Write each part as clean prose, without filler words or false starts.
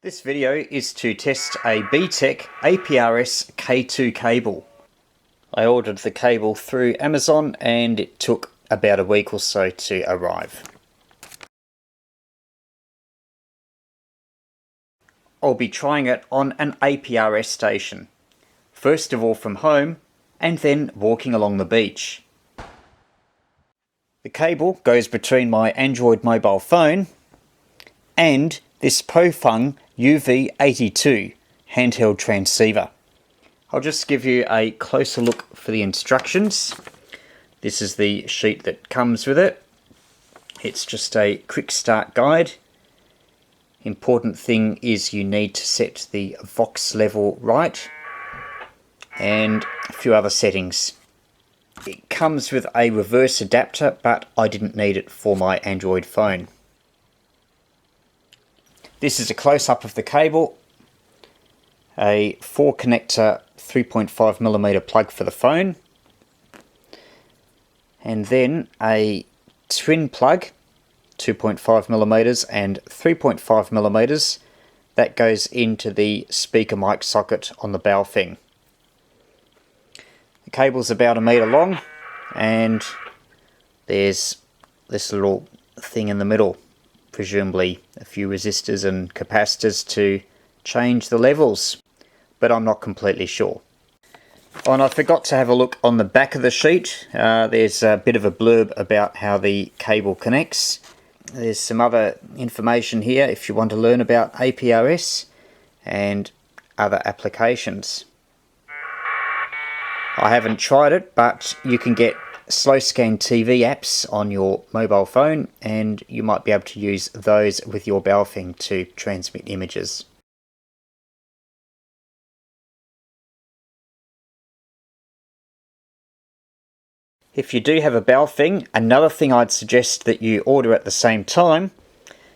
This video is to test a BTEC APRS K2 cable. I ordered the cable through Amazon and it took about a week or so to arrive. I'll be trying it on an APRS station. First of all from home and then walking along the beach. The cable goes between my Android mobile phone and this Baofeng UV82 handheld transceiver. I'll just give you a closer look for the instructions. This is the sheet that comes with it. It's just a quick start guide. Important thing is you need to set the Vox level right and a few other settings. It comes with a reverse adapter, but I didn't need it for my Android phone. This is a close-up of the cable, a 4-connector 3.5mm plug for the phone, and then a twin plug, 2.5mm and 3.5mm, that goes into the speaker mic socket on the Baofeng. The cable's about 1 meter long, and there's this little thing in the middle. Presumably a few resistors and capacitors to change the levels, but I'm not completely sure. Oh, and I forgot to have a look on the back of the sheet. There's a bit of a blurb about how the cable connects. There's some other information here if you want to learn about APRS and other applications. I haven't tried it, but you can get slow scan TV apps on your mobile phone and you might be able to use those with your Baofeng to transmit images. If you do have a Baofeng, another thing I'd suggest that you order at the same time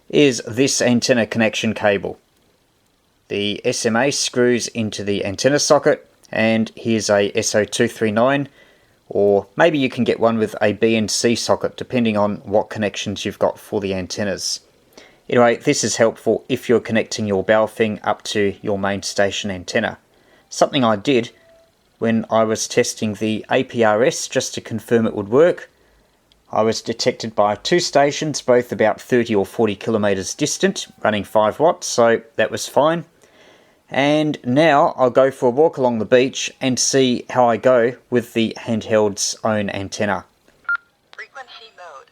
is this antenna connection cable. The SMA screws into the antenna socket, and here's a SO239, or maybe you can get one with a B and C socket depending on what connections you've got for the antennas. Anyway, this is helpful if you're connecting your Baofeng up to your main station antenna. Something I did when I was testing the APRS just to confirm it would work. I was detected by 2 stations, both about 30 or 40 kilometers distant, running 5 watts, so that was fine. And now I'll go for a walk along the beach and see how I go with the handheld's own antenna. Frequency mode.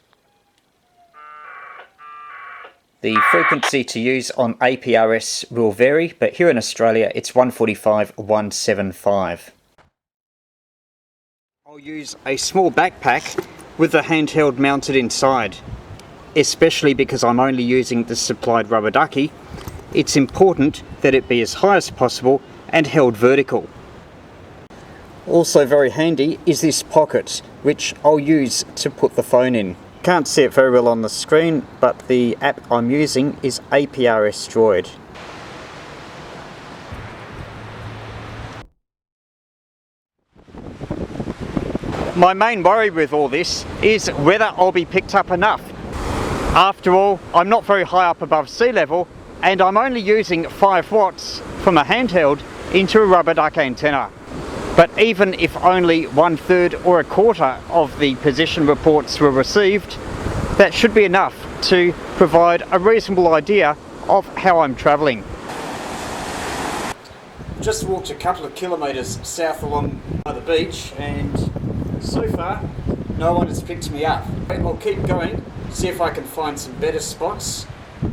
The frequency to use on APRS will vary, but here in Australia it's 145/175. I'll use a small backpack with the handheld mounted inside, especially because I'm only using the supplied rubber ducky. It's important that it be as high as possible and held vertical. Also very handy is this pocket, which I'll use to put the phone in. Can't see it very well on the screen, but the app I'm using is APRS Droid. My main worry with all this is whether I'll be picked up enough. After all, I'm not very high up above sea level, and I'm only using 5 watts from a handheld into a rubber duck antenna. But even if only 1/3 or 1/4 of the position reports were received, that should be enough to provide a reasonable idea of how I'm travelling. Just walked a couple of kilometres south along the beach, and so far no one has picked me up. I'll keep going, see if I can find some better spots,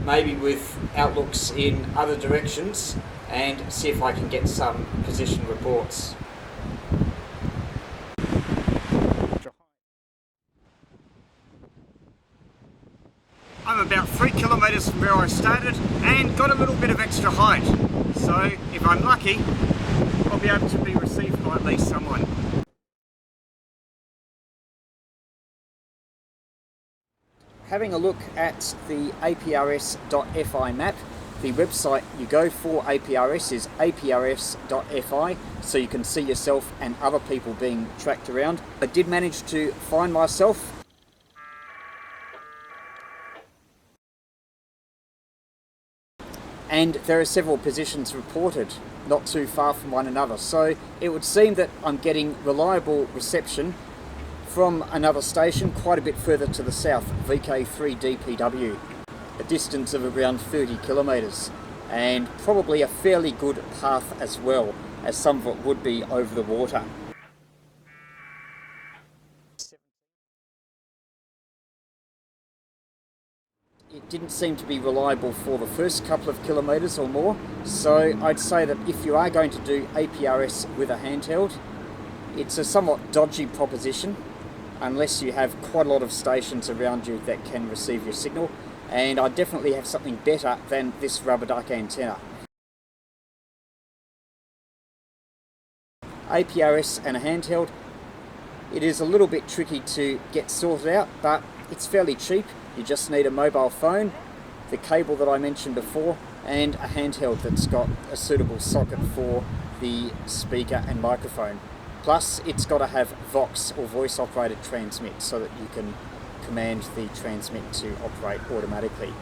maybe with outlooks in other directions, and see if I can get some position reports. I'm about 3 kilometres from where I started and got a little bit of extra height, so if I'm lucky I'll be able to be received by at least someone. Having a look at the APRS.fi map, the website you go for APRS is APRS.fi, so you can see yourself and other people being tracked around. I did manage to find myself and there are several positions reported not too far from one another, so it would seem that I'm getting reliable reception from another station quite a bit further to the south, VK3DPW, a distance of around 30 kilometres, and probably a fairly good path as well, as some of it would be over the water. It didn't seem to be reliable for the first couple of kilometres or more, so I'd say that if you are going to do APRS with a handheld, it's a somewhat dodgy proposition unless you have quite a lot of stations around you that can receive your signal, and I definitely have something better than this rubber duck antenna. APRS and a handheld, it is a little bit tricky to get sorted out, but it's fairly cheap. You just need a mobile phone, the cable that I mentioned before, and a handheld that's got a suitable socket for the speaker and microphone. Plus, it's got to have Vox or voice operated transmit so that you can command the transmit to operate automatically.